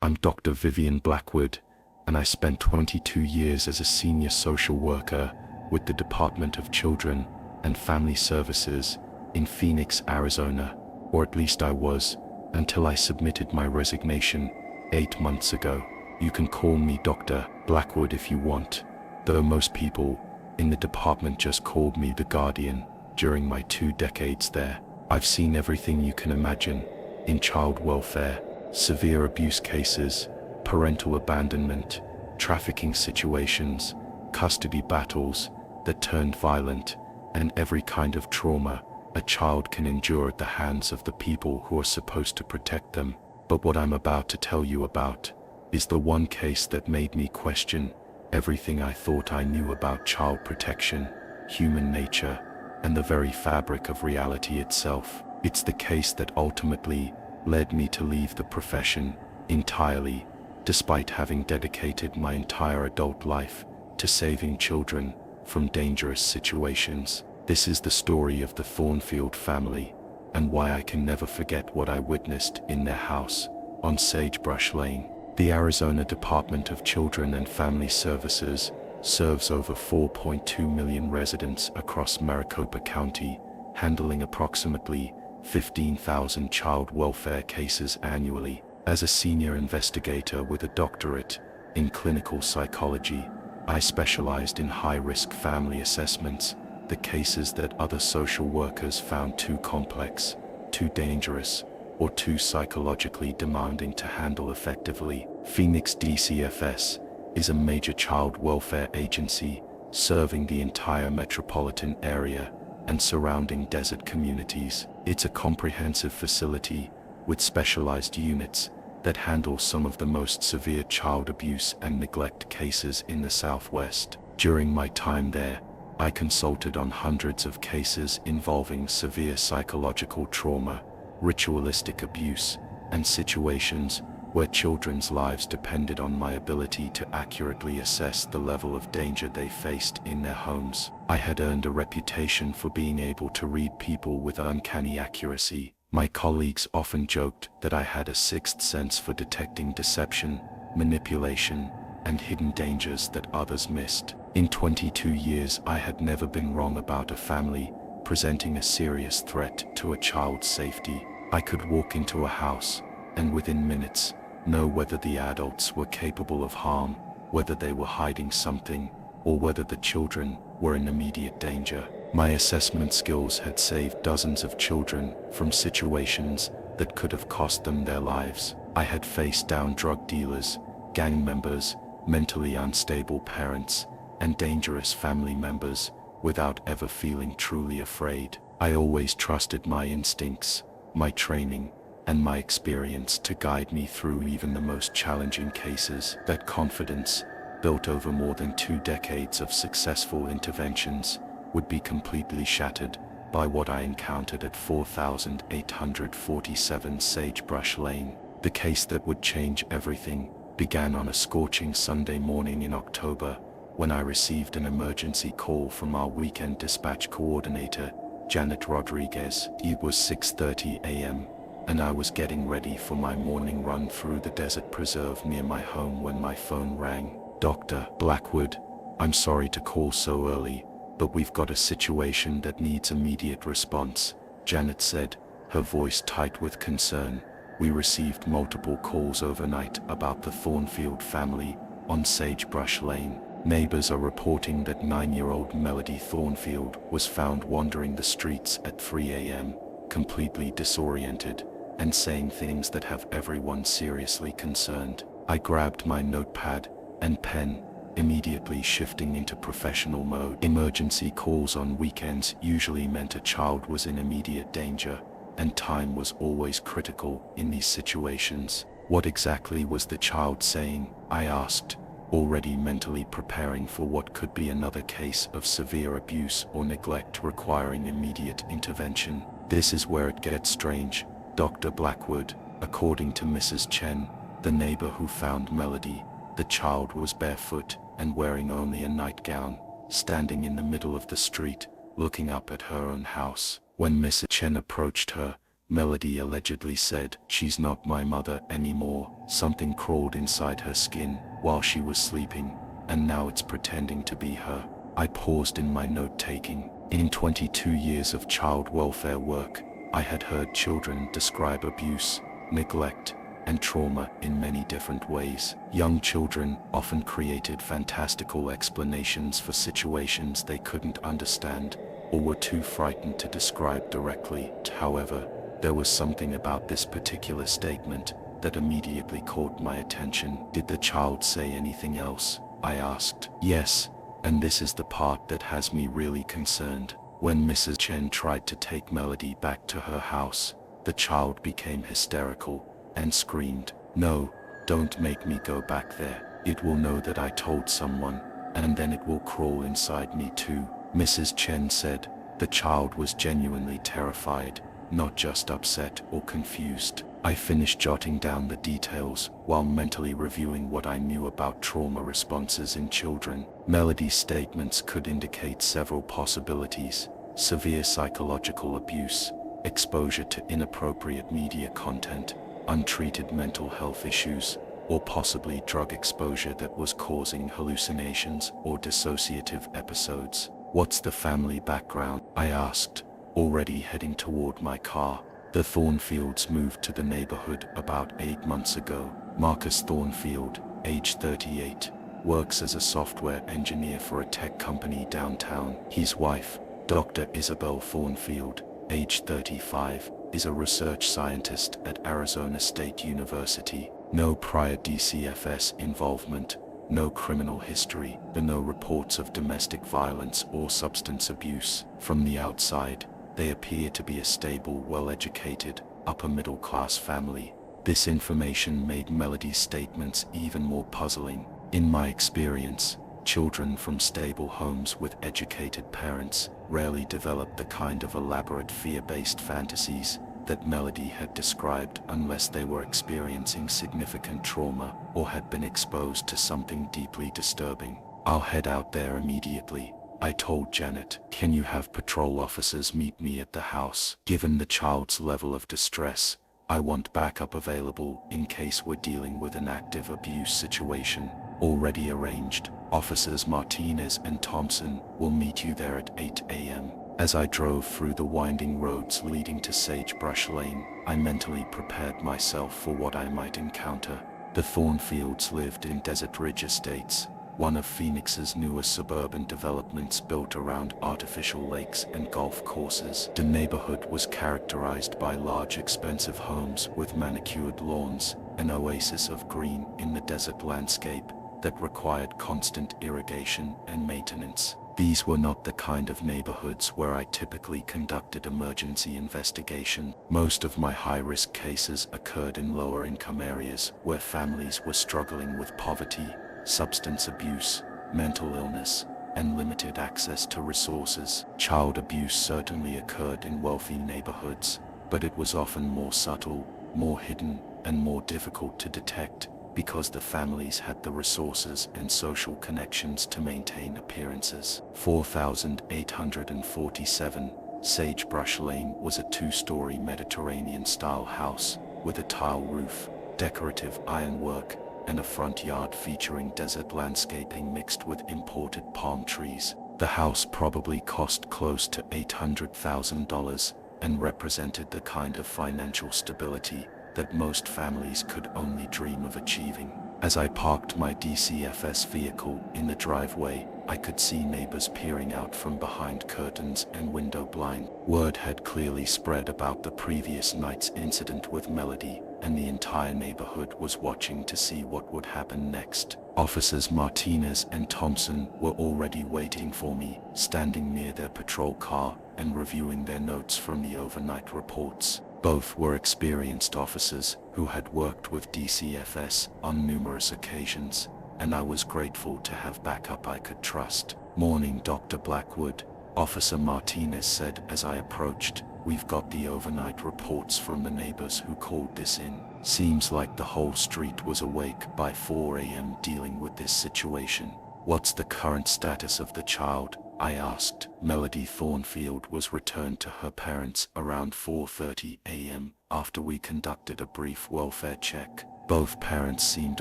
I'm Dr. Vivian Blackwood, and I spent 22 years as a senior social worker with the Department of Children and Family Services in Phoenix, Arizona, or at least I was, until I submitted my resignation 8 months ago. You can call me Dr. Blackwood if you want, though most people in the department just called me the Guardian. During my 2 decades there, I've seen everything you can imagine in child welfare, severe abuse cases, parental abandonment, trafficking situations, custody battles that turned violent, and every kind of trauma a child can endure at the hands of the people who are supposed to protect them. But what I'm about to tell you about is the one case that made me question everything I thought I knew about child protection, human nature, and the very fabric of reality itself. It's the case that ultimately led me to leave the profession entirely, despite having dedicated my entire adult life to saving children from dangerous situations. This is the story of the Thornfield family, and why I can never forget what I witnessed in their house on Sagebrush Lane. The Arizona Department of Children and Family Services serves over 4.2 million residents across Maricopa County, handling approximately 15,000 child welfare cases annually. As a senior investigator with a doctorate in clinical psychology, I specialized in high-risk family assessments, the cases that other social workers found too complex, too dangerous, or too psychologically demanding to handle effectively. Phoenix DCFS is a major child welfare agency serving the entire metropolitan area and surrounding desert communities. It's a comprehensive facility with specialized units that handle some of the most severe child abuse and neglect cases in the Southwest. During my time there, I consulted on hundreds of cases involving severe psychological trauma, ritualistic abuse, and situations where children's lives depended on my ability to accurately assess the level of danger they faced in their homes. I had earned a reputation for being able to read people with uncanny accuracy. My colleagues often joked that I had a sixth sense for detecting deception, manipulation, and hidden dangers that others missed. In 22 years, I had never been wrong about a family presenting a serious threat to a child's safety. I could walk into a house and within minutes know whether the adults were capable of harm, whether they were hiding something, or whether the children were in immediate danger. My assessment skills had saved dozens of children from situations that could have cost them their lives. I had faced down drug dealers, gang members, mentally unstable parents, and dangerous family members without ever feeling truly afraid. I always trusted my instincts, my training, and my experience to guide me through even the most challenging cases. That confidence, built over more than 2 decades of successful interventions, would be completely shattered by what I encountered at 4847 Sagebrush Lane. The case that would change everything began on a scorching Sunday morning in October, when I received an emergency call from our weekend dispatch coordinator, Janet Rodriguez. It was 6:30 a.m., and I was getting ready for my morning run through the desert preserve near my home when my phone rang. "Dr. Blackwood, I'm sorry to call so early, but we've got a situation that needs immediate response," Janet said, her voice tight with concern. "We received multiple calls overnight about the Thornfield family on Sagebrush Lane. Neighbors are reporting that 9-year-old Melody Thornfield was found wandering the streets at 3 a.m., completely disoriented, and saying things that have everyone seriously concerned." I grabbed my notepad and pen, immediately shifting into professional mode. Emergency calls on weekends usually meant a child was in immediate danger, and time was always critical in these situations. "What exactly was the child saying?" I asked, already mentally preparing for what could be another case of severe abuse or neglect requiring immediate intervention. "This is where it gets strange, Dr. Blackwood. According to Mrs. Chen, the neighbor who found Melody, the child was barefoot and wearing only a nightgown, standing in the middle of the street, looking up at her own house. When Mrs. Chen approached her, Melody allegedly said, "She's not my mother anymore. Something crawled inside her skin while she was sleeping, and now it's pretending to be her." I paused in my note-taking. In 22 years of child welfare work, I had heard children describe abuse, neglect, and trauma in many different ways. Young children often created fantastical explanations for situations they couldn't understand or were too frightened to describe directly. However, there was something about this particular statement that immediately caught my attention. "Did the child say anything else?" I asked. "Yes, and this is the part that has me really concerned. When Mrs. Chen tried to take Melody back to her house, the child became hysterical and screamed, 'No, don't make me go back there. It will know that I told someone, and then it will crawl inside me too.'" Mrs. Chen said the child was genuinely terrified, not just upset or confused. I finished jotting down the details while mentally reviewing what I knew about trauma responses in children. Melody's statements could indicate several possibilities: severe psychological abuse, exposure to inappropriate media content, untreated mental health issues, or possibly drug exposure that was causing hallucinations or dissociative episodes. "What's the family background?" I asked, already heading toward my car. "The Thornfields moved to the neighborhood about 8 months ago. Marcus Thornfield, age 38, works as a software engineer for a tech company downtown. His wife, Dr. Isabel Thornfield, age 35, is a research scientist at Arizona State University. No prior DCFS involvement, no criminal history, and no reports of domestic violence or substance abuse. From the outside, they appear to be a stable, well-educated, upper-middle-class family." This information made Melody's statements even more puzzling. In my experience, children from stable homes with educated parents rarely develop the kind of elaborate fear-based fantasies that Melody had described unless they were experiencing significant trauma or had been exposed to something deeply disturbing. "I'll head out there immediately," I told Janet. "Can you have patrol officers meet me at the house? Given the child's level of distress, I want backup available in case we're dealing with an active abuse situation." "Already arranged. Officers Martinez and Thompson will meet you there at 8 a.m. As I drove through the winding roads leading to Sagebrush Lane, I mentally prepared myself for what I might encounter. The Thornfields lived in Desert Ridge Estates, one of Phoenix's newest suburban developments built around artificial lakes and golf courses. The neighborhood was characterized by large, expensive homes with manicured lawns, an oasis of green in the desert landscape that required constant irrigation and maintenance. These were not the kind of neighborhoods where I typically conducted emergency investigation. Most of my high-risk cases occurred in lower-income areas where families were struggling with poverty, substance abuse, mental illness, and limited access to resources. Child abuse certainly occurred in wealthy neighborhoods, but it was often more subtle, more hidden, and more difficult to detect because the families had the resources and social connections to maintain appearances. 4847 Sagebrush Lane was a 2-story Mediterranean-style house with a tile roof, decorative ironwork, and a front yard featuring desert landscaping mixed with imported palm trees. The house probably cost close to $800,000 and represented the kind of financial stability that most families could only dream of achieving. As I parked my DCFS vehicle in the driveway, I could see neighbors peering out from behind curtains and window blinds. Word had clearly spread about the previous night's incident with Melody, and the entire neighborhood was watching to see what would happen next. Officers Martinez and Thompson were already waiting for me, standing near their patrol car and reviewing their notes from the overnight reports. Both were experienced officers who had worked with DCFS on numerous occasions, and I was grateful to have backup I could trust. "Morning, Dr. Blackwood," Officer Martinez said as I approached. "We've got the overnight reports from the neighbors who called this in. Seems like the whole street was awake by 4 a.m. dealing with this situation." "What's the current status of the child?" I asked. Melody Thornfield was returned to her parents around 4:30 a.m. after we conducted a brief welfare check. Both parents seemed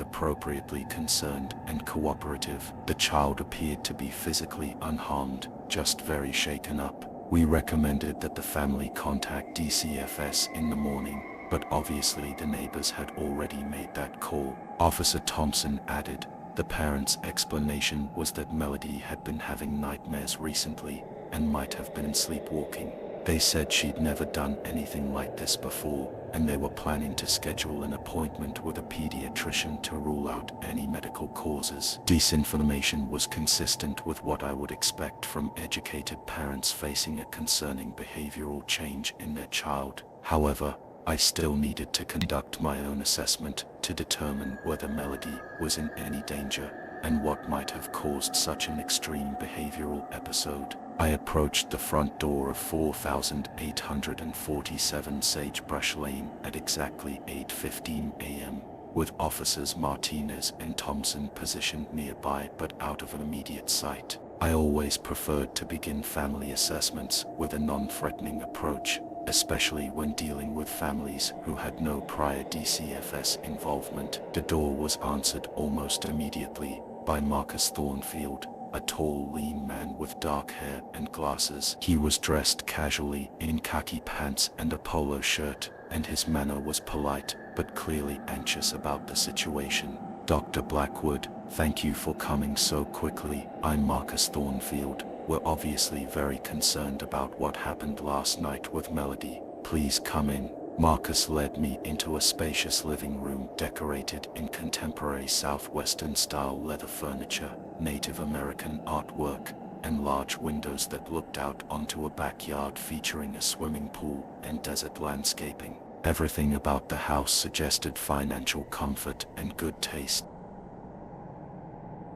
appropriately concerned and cooperative. The child appeared to be physically unharmed, just very shaken up. We recommended that the family contact DCFS in the morning, but obviously the neighbors had already made that call. Officer Thompson added, the parents' explanation was that Melody had been having nightmares recently and might have been sleepwalking. They said she'd never done anything like this before, and they were planning to schedule an appointment with a pediatrician to rule out any medical causes. This information was consistent with what I would expect from educated parents facing a concerning behavioral change in their child. However, I still needed to conduct my own assessment to determine whether Melody was in any danger and what might have caused such an extreme behavioral episode. I approached the front door of 4847 Sagebrush Lane at exactly 8:15 a.m., with officers Martinez and Thompson positioned nearby but out of immediate sight. I always preferred to begin family assessments with a non-threatening approach, especially when dealing with families who had no prior DCFS involvement. The door was answered almost immediately by Marcus Thornfield, a tall, lean man with dark hair and glasses. He was dressed casually in khaki pants and a polo shirt, and his manner was polite but clearly anxious about the situation. "Dr. Blackwood, thank you for coming so quickly. I'm Marcus Thornfield. We're obviously very concerned about what happened last night with Melody. Please come in." Marcus led me into a spacious living room decorated in contemporary Southwestern-style leather furniture, Native American artwork, and large windows that looked out onto a backyard featuring a swimming pool and desert landscaping. Everything about the house suggested financial comfort and good taste.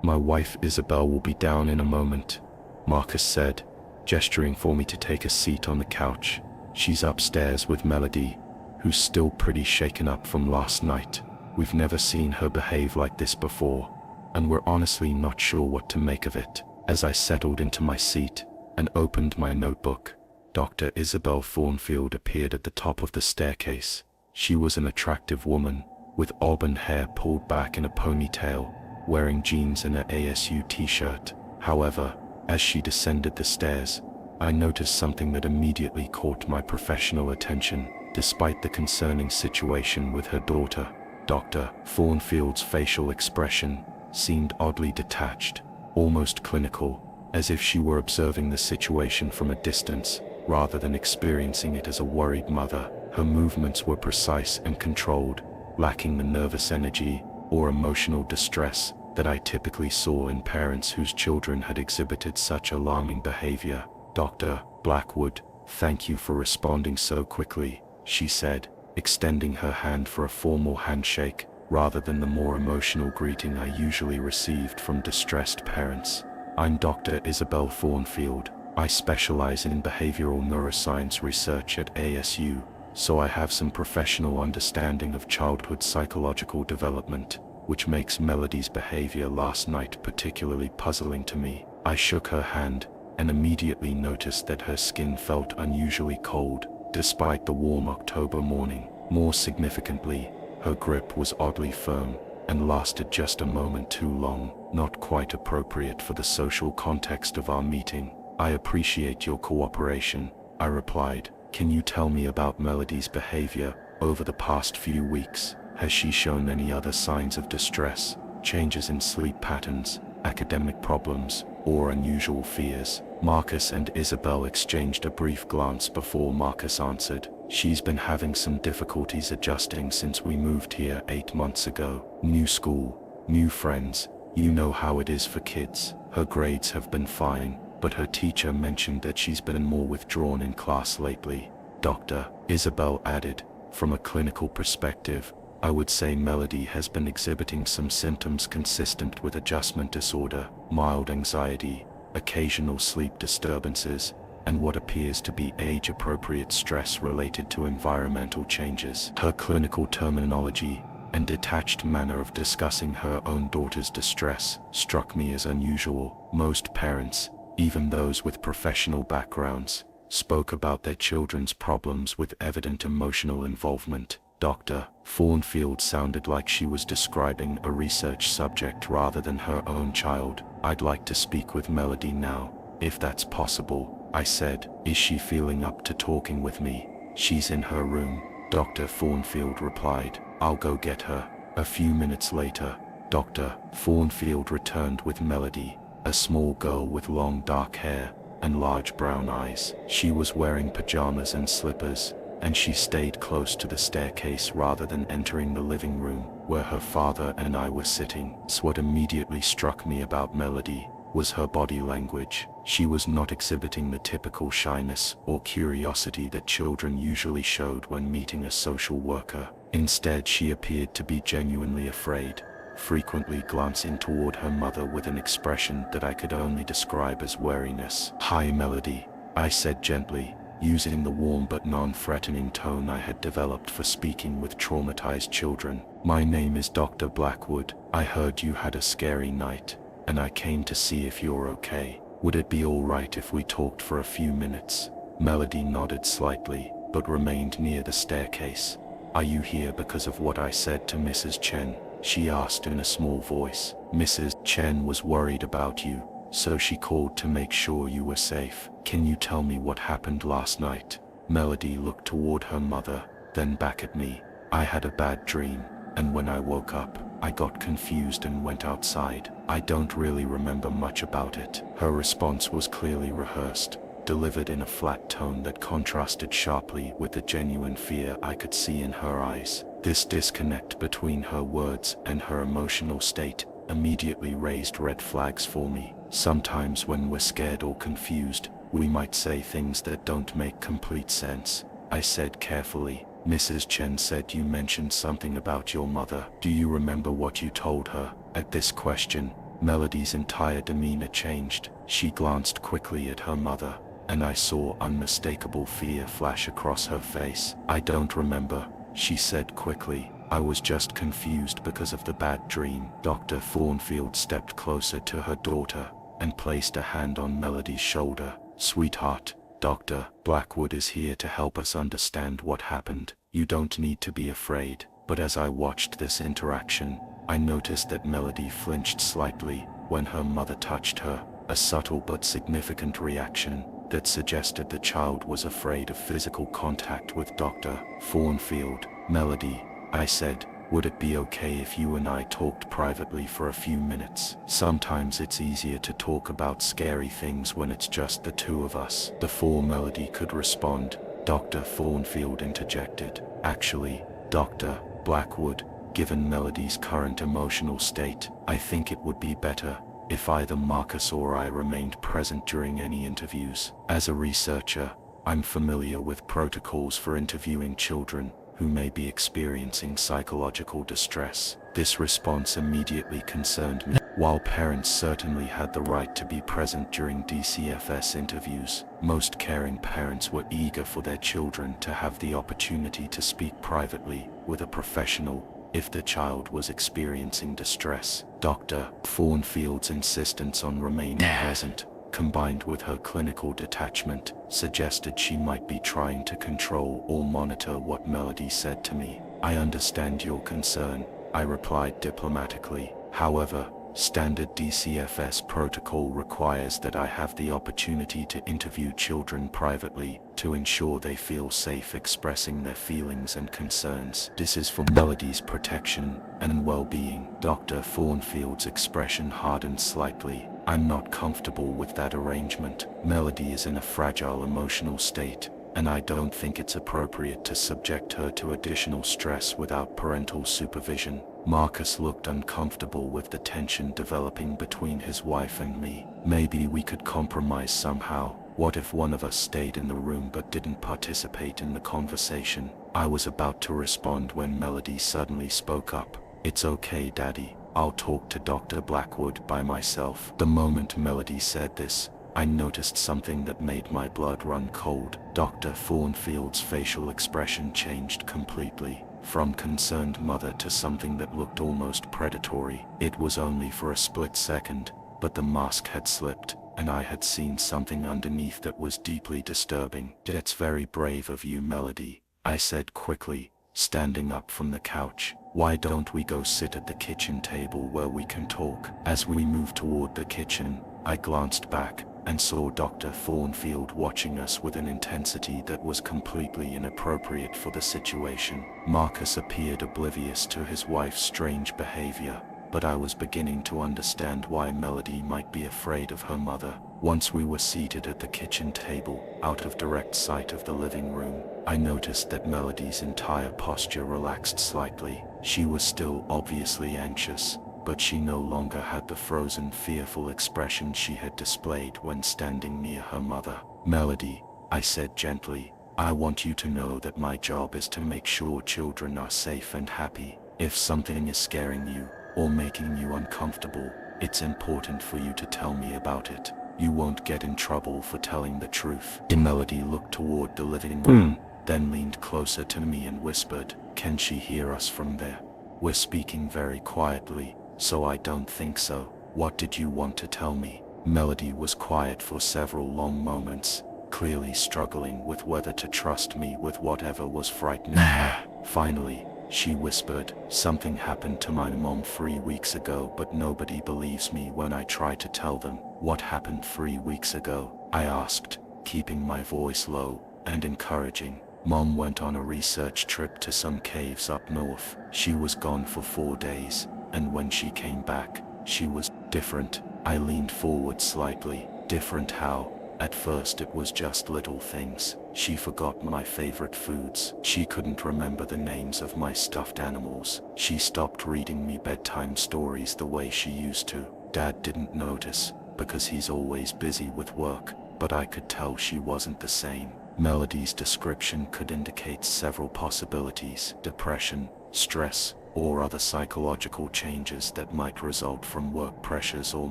"My wife Isabel will be down in a moment," Marcus said, gesturing for me to take a seat on the couch. "She's upstairs with Melody, who's still pretty shaken up from last night. We've never seen her behave like this before, and we're honestly not sure what to make of it." As I settled into my seat and opened my notebook, Dr. Isabel Thornfield appeared at the top of the staircase. She was an attractive woman, with auburn hair pulled back in a ponytail, wearing jeans and an ASU t-shirt. However, as she descended the stairs, I noticed something that immediately caught my professional attention. Despite the concerning situation with her daughter, Dr. Thornfield's facial expression seemed oddly detached, almost clinical, as if she were observing the situation from a distance, rather than experiencing it as a worried mother. Her movements were precise and controlled, lacking the nervous energy or emotional distress that I typically saw in parents whose children had exhibited such alarming behavior. "Dr. Blackwood, thank you for responding so quickly," she said, extending her hand for a formal handshake, rather than the more emotional greeting I usually received from distressed parents. "I'm Dr. Isabel Thornfield. I specialize in behavioral neuroscience research at ASU, so I have some professional understanding of childhood psychological development, which makes Melody's behavior last night particularly puzzling to me." I shook her hand and immediately noticed that her skin felt unusually cold, despite the warm October morning. More significantly, her grip was oddly firm and lasted just a moment too long, not quite appropriate for the social context of our meeting. "I appreciate your cooperation," I replied. "Can you tell me about Melody's behavior over the past few weeks? Has she shown any other signs of distress, changes in sleep patterns, academic problems, or unusual fears?" Marcus and Isabel exchanged a brief glance before Marcus answered. "She's been having some difficulties adjusting since we moved here 8 months ago. New school, new friends, you know how it is for kids. Her grades have been fine, but her teacher mentioned that she's been more withdrawn in class lately." Dr. Isabel added, "From a clinical perspective, I would say Melody has been exhibiting some symptoms consistent with adjustment disorder, mild anxiety, occasional sleep disturbances, and what appears to be age-appropriate stress related to environmental changes." Her clinical terminology and detached manner of discussing her own daughter's distress struck me as unusual. Most parents, even those with professional backgrounds, spoke about their children's problems with evident emotional involvement. Dr. Thornfield sounded like she was describing a research subject rather than her own child. "I'd like to speak with Melody now, if that's possible," I said. "Is she feeling up to talking with me?" "She's in her room," Dr. Thornfield replied. "I'll go get her." A few minutes later, Dr. Thornfield returned with Melody, a small girl with long dark hair and large brown eyes. She was wearing pajamas and slippers, and she stayed close to the staircase rather than entering the living room, where her father and I were sitting. What immediately struck me about Melody was her body language. She was not exhibiting the typical shyness or curiosity that children usually showed when meeting a social worker. Instead, she appeared to be genuinely afraid, frequently glancing toward her mother with an expression that I could only describe as wariness. "Hi, Melody," I said gently, using the warm but non-threatening tone I had developed for speaking with traumatized children. "My name is Dr. Blackwood. I heard you had a scary night, and I came to see if you're okay. Would it be all right if we talked for a few minutes?" Melody nodded slightly, but remained near the staircase. "Are you here because of what I said to Mrs. Chen?" she asked in a small voice. "Mrs. Chen was worried about you, so she called to make sure you were safe. Can you tell me what happened last night?" Melody looked toward her mother, then back at me. "I had a bad dream, and when I woke up, I got confused and went outside. I don't really remember much about it." Her response was clearly rehearsed, delivered in a flat tone that contrasted sharply with the genuine fear I could see in her eyes. This disconnect between her words and her emotional state immediately raised red flags for me. Sometimes when we're scared or confused, we might say things that don't make complete sense. I said carefully, "Mrs. Chen said you mentioned something about your mother. Do you remember what you told her?" At this question, Melody's entire demeanor changed. She glanced quickly at her mother, and I saw unmistakable fear flash across her face. "I don't remember," she said quickly. "I was just confused because of the bad dream." Dr. Thornfield stepped closer to her daughter and placed a hand on Melody's shoulder. "Sweetheart, Dr. Blackwood is here to help us understand what happened. You don't need to be afraid." But as I watched this interaction, I noticed that Melody flinched slightly when her mother touched her, a subtle but significant reaction that suggested the child was afraid of physical contact with Dr. Thornfield. "Melody," I said, "would it be okay if you and I talked privately for a few minutes? Sometimes it's easier to talk about scary things when it's just the two of us." Before Melody could respond, Dr. Thornfield interjected. "Actually, Dr. Blackwood, given Melody's current emotional state, I think it would be better if either Marcus or I remained present during any interviews. As a researcher, I'm familiar with protocols for interviewing children who may be experiencing psychological distress." This response immediately concerned me. While parents certainly had the right to be present during DCFS interviews, most caring parents were eager for their children to have the opportunity to speak privately with a professional if the child was experiencing distress. Dr. Thornfield's insistence on remaining present, combined with her clinical detachment, suggested she might be trying to control or monitor what Melody said to me. "I understand your concern," I replied diplomatically. "However, standard DCFS protocol requires that I have the opportunity to interview children privately to ensure they feel safe expressing their feelings and concerns. This is for Melody's protection and well-being." Dr. Thornfield's expression hardened slightly. "I'm not comfortable with that arrangement. Melody is in a fragile emotional state, and I don't think it's appropriate to subject her to additional stress without parental supervision." Marcus looked uncomfortable with the tension developing between his wife and me. "Maybe we could compromise somehow. What if one of us stayed in the room but didn't participate in the conversation?" I was about to respond when Melody suddenly spoke up. "It's okay, Daddy. I'll talk to Dr. Blackwood by myself." The moment Melody said this, I noticed something that made my blood run cold. Dr. Thornfield's facial expression changed completely. from concerned mother to something that looked almost predatory. It was only for a split second, but the mask had slipped, and I had seen something underneath that was deeply disturbing. "It's very brave of you, Melody," I said quickly, standing up from the couch. "Why don't we go sit at the kitchen table where we can talk?" As we moved toward the kitchen, I glanced back and saw Dr. Thornfield watching us with an intensity that was completely inappropriate for the situation. Marcus appeared oblivious to his wife's strange behavior, but I was beginning to understand why Melody might be afraid of her mother. Once we were seated at the kitchen table, out of direct sight of the living room, I noticed that Melody's entire posture relaxed slightly. She was still obviously anxious, but she no longer had the frozen, fearful expression she had displayed when standing near her mother. "Melody," I said gently, "I want you to know that my job is to make sure children are safe and happy. If something is scaring you, or making you uncomfortable, it's important for you to tell me about it. You won't get in trouble for telling the truth." Melody looked toward the living room, then leaned closer to me and whispered, "Can she hear us from there? We're speaking very quietly, so I don't think so. What did you want to tell me?" Melody was quiet for several long moments, clearly struggling with whether to trust me with whatever was frightening her. Finally, she whispered, "Something happened to my mom 3 weeks ago, but nobody believes me when I try to tell them." "What happened 3 weeks ago?" I asked, keeping my voice low and encouraging. "Mom went on a research trip to some caves up north. She was gone for 4 days, and when she came back, she was different." I leaned forward slightly. "Different how?" "At first it was just little things. She forgot my favorite foods. She couldn't remember the names of my stuffed animals. She stopped reading me bedtime stories the way she used to. Dad didn't notice, because he's always busy with work, but I could tell she wasn't the same." Melody's description could indicate several possibilities: depression, stress, or other psychological changes that might result from work pressures or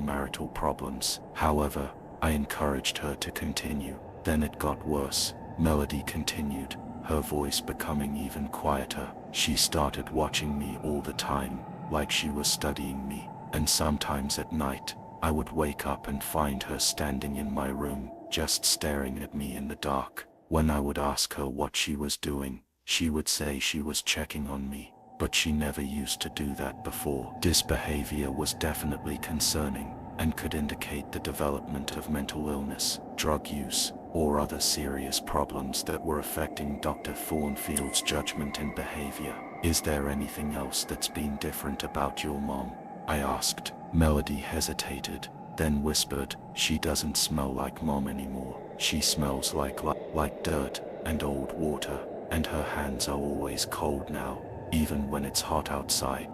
marital problems. However, I encouraged her to continue. "Then it got worse," Melody continued, her voice becoming even quieter. "She started watching me all the time, like she was studying me, and sometimes at night, I would wake up and find her standing in my room, just staring at me in the dark. When I would ask her what she was doing, she would say she was checking on me, but she never used to do that before." This behavior was definitely concerning, and could indicate the development of mental illness, drug use, or other serious problems that were affecting Dr. Thornfield's judgment and behavior. "Is there anything else that's been different about your mom?" I asked. Melody hesitated, then whispered, "She doesn't smell like mom anymore. She smells like dirt and old water, and her hands are always cold now, even when it's hot outside."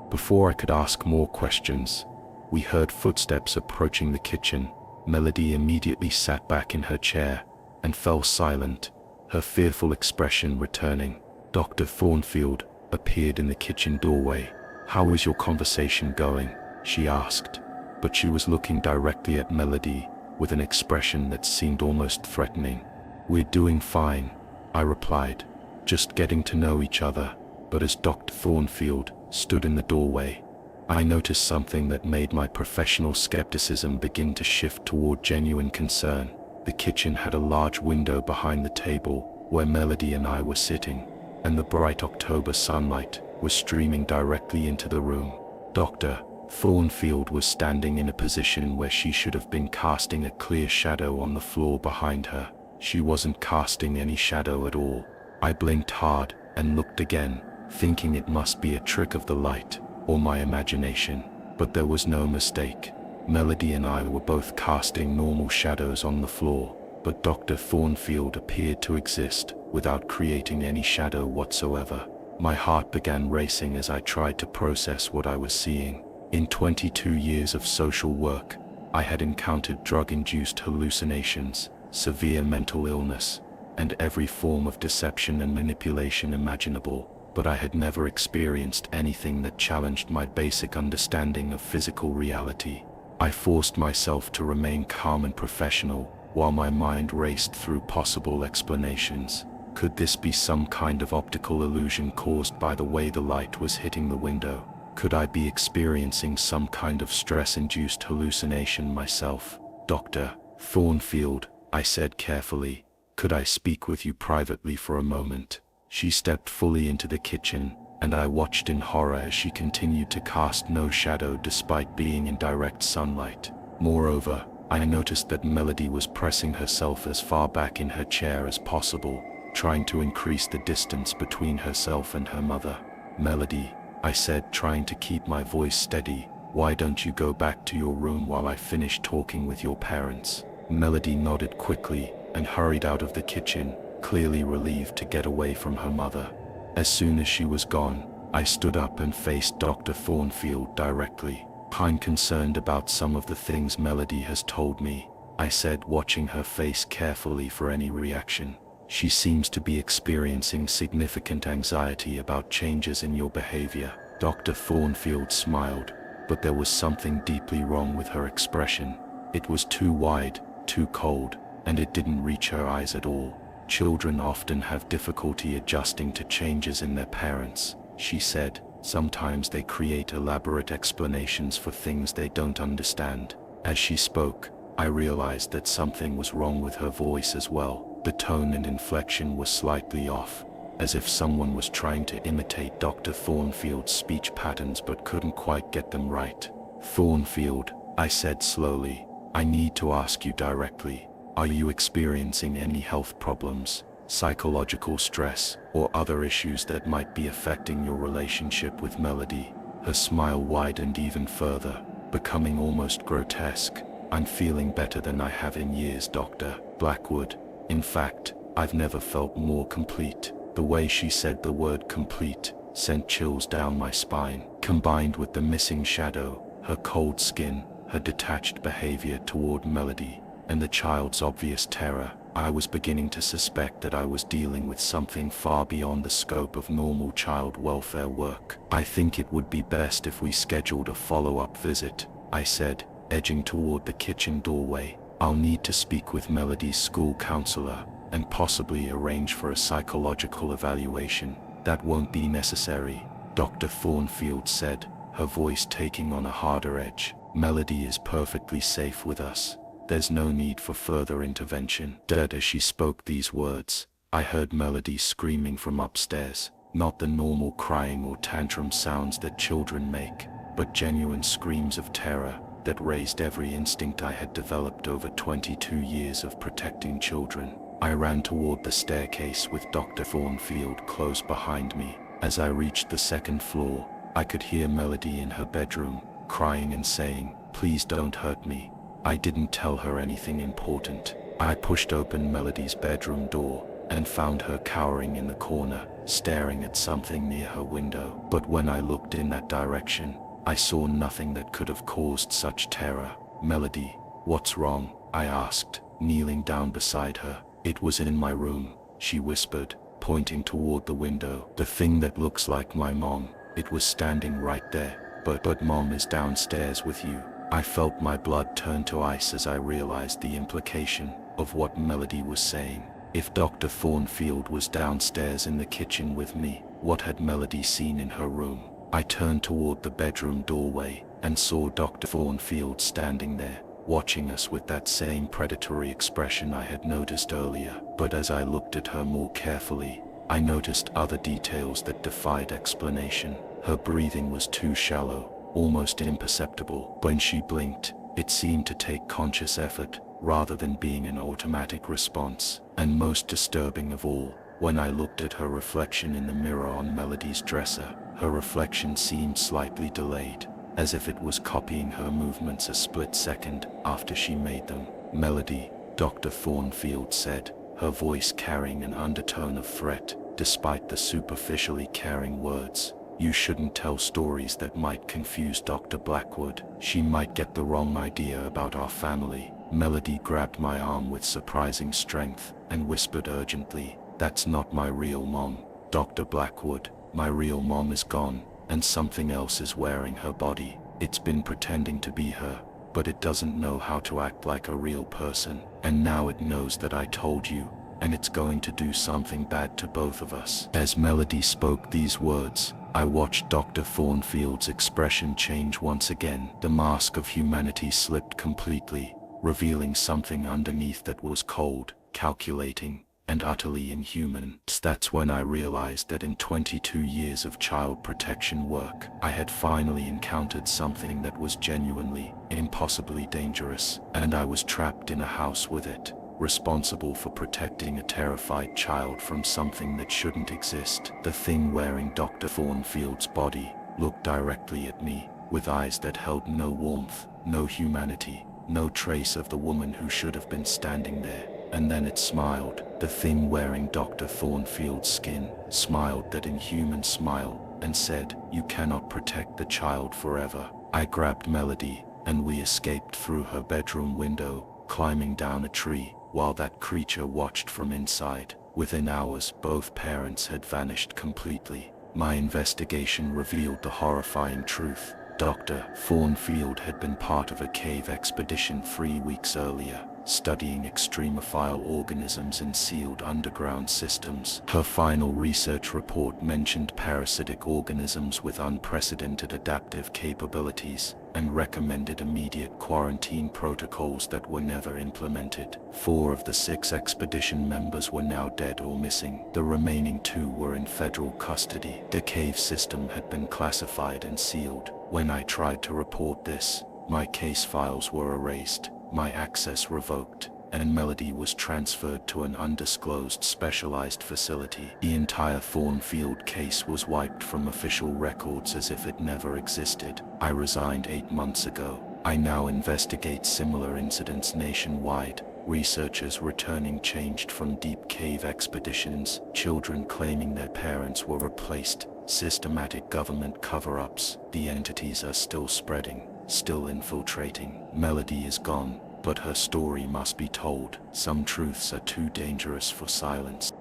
Before I could ask more questions, we heard footsteps approaching the kitchen. Melody immediately sat back in her chair and fell silent, her fearful expression returning. Dr. Thornfield appeared in the kitchen doorway. "How is your conversation going?" she asked, but she was looking directly at Melody with an expression that seemed almost threatening. "We're doing fine," I replied, "just getting to know each other." But as Dr. Thornfield stood in the doorway, I noticed something that made my professional skepticism begin to shift toward genuine concern. The kitchen had a large window behind the table where Melody and I were sitting, and the bright October sunlight was streaming directly into the room. Dr. Thornfield was standing in a position where she should have been casting a clear shadow on the floor behind her. She wasn't casting any shadow at all. I blinked hard and looked again, thinking it must be a trick of the light or my imagination, but there was no mistake. Melody and I were both casting normal shadows on the floor, but Dr. Thornfield appeared to exist without creating any shadow whatsoever. My heart began racing as I tried to process what I was seeing. In 22 years of social work, I had encountered drug-induced hallucinations, severe mental illness, and every form of deception and manipulation imaginable, but I had never experienced anything that challenged my basic understanding of physical reality. I forced myself to remain calm and professional, while my mind raced through possible explanations. Could this be some kind of optical illusion caused by the way the light was hitting the window? Could I be experiencing some kind of stress-induced hallucination myself? Dr. Thornfield, I said carefully, could I speak with you privately for a moment? She stepped fully into the kitchen, and I watched in horror as she continued to cast no shadow despite being in direct sunlight. Moreover, I noticed that Melody was pressing herself as far back in her chair as possible, trying to increase the distance between herself and her mother. Melody, I said, trying to keep my voice steady, why don't you go back to your room while I finish talking with your parents? Melody nodded quickly and hurried out of the kitchen, clearly relieved to get away from her mother. As soon as she was gone, I stood up and faced Dr. Thornfield directly. I'm concerned about some of the things Melody has told me, I said, watching her face carefully for any reaction. She seems to be experiencing significant anxiety about changes in your behavior. Dr. Thornfield smiled, but there was something deeply wrong with her expression. It was too wide, too cold, and it didn't reach her eyes at all. Children often have difficulty adjusting to changes in their parents, she said. Sometimes they create elaborate explanations for things they don't understand. As she spoke, I realized that something was wrong with her voice as well. The tone and inflection were slightly off, as if someone was trying to imitate Dr. Thornfield's speech patterns but couldn't quite get them right. Thornfield, I said slowly, I need to ask you directly. Are you experiencing any health problems, psychological stress, or other issues that might be affecting your relationship with Melody? Her smile widened even further, becoming almost grotesque. I'm feeling better than I have in years, Dr. Blackwood. In fact, I've never felt more complete. The way she said the word complete sent chills down my spine. Combined with the missing shadow, her cold skin, her detached behavior toward Melody, and the child's obvious terror, I was beginning to suspect that I was dealing with something far beyond the scope of normal child welfare work. I think it would be best if we scheduled a follow-up visit, I said, edging toward the kitchen doorway. I'll need to speak with Melody's school counselor, and possibly arrange for a psychological evaluation. That won't be necessary, Dr. Thornfield said, her voice taking on a harder edge. Melody is perfectly safe with us. There's no need for further intervention. As she spoke these words, I heard Melody screaming from upstairs, not the normal crying or tantrum sounds that children make, but genuine screams of terror that raised every instinct I had developed over 22 years of protecting children. I ran toward the staircase with Dr. Thornfield close behind me. As I reached the second floor, I could hear Melody in her bedroom, crying and saying, "Please don't hurt me." I didn't tell her anything important. I pushed open Melody's bedroom door and found her cowering in the corner, staring at something near her window. But when I looked in that direction, I saw nothing that could have caused such terror. "Melody, what's wrong?" I asked, kneeling down beside her. "It was in my room," she whispered, pointing toward the window. "The thing that looks like my mom, it was standing right there. But Mom is downstairs with you." I felt my blood turn to ice as I realized the implication of what Melody was saying. If Dr. Thornfield was downstairs in the kitchen with me, what had Melody seen in her room? I turned toward the bedroom doorway and saw Dr. Thornfield standing there, watching us with that same predatory expression I had noticed earlier. But as I looked at her more carefully, I noticed other details that defied explanation. Her breathing was too shallow, almost imperceptible. When she blinked, it seemed to take conscious effort, rather than being an automatic response. And most disturbing of all, when I looked at her reflection in the mirror on Melody's dresser, her reflection seemed slightly delayed, as if it was copying her movements a split second after she made them. "Melody," Dr. Thornfield said, her voice carrying an undertone of threat, despite the superficially caring words. "You shouldn't tell stories that might confuse Dr. Blackwood. She might get the wrong idea about our family." Melody grabbed my arm with surprising strength and whispered urgently, "That's not my real mom, Dr. Blackwood. My real mom is gone, and something else is wearing her body. It's been pretending to be her, but it doesn't know how to act like a real person. And now it knows that I told you, and it's going to do something bad to both of us." As Melody spoke these words, I watched Dr. Thornfield's expression change once again. The mask of humanity slipped completely, revealing something underneath that was cold, calculating, and utterly inhuman. That's when I realized that in 22 years of child protection work, I had finally encountered something that was genuinely, impossibly dangerous, and I was trapped in a house with it, responsible for protecting a terrified child from something that shouldn't exist. The thing wearing Dr. Thornfield's body looked directly at me, with eyes that held no warmth, no humanity, no trace of the woman who should have been standing there. And then it smiled. The thing wearing Dr. Thornfield's skin smiled that inhuman smile and said, "You cannot protect the child forever." I grabbed Melody, and we escaped through her bedroom window, climbing down a tree, while that creature watched from inside. Within hours, both parents had vanished completely. My investigation revealed the horrifying truth. Dr. Thornfield had been part of a cave expedition 3 weeks earlier, studying extremophile organisms in sealed underground systems. Her final research report mentioned parasitic organisms with unprecedented adaptive capabilities, and recommended immediate quarantine protocols that were never implemented. 4 of the 6 expedition members were now dead or missing. The remaining 2 were in federal custody. The cave system had been classified and sealed. When I tried to report this, my case files were erased, my access revoked, and Melody was transferred to an undisclosed specialized facility. The entire Thornfield case was wiped from official records as if it never existed. I resigned 8 months ago. I now investigate similar incidents nationwide. Researchers returning changed from deep cave expeditions, children claiming their parents were replaced, systematic government cover-ups. The entities are still spreading, still infiltrating. Melody is gone, but her story must be told. Some truths are too dangerous for silence.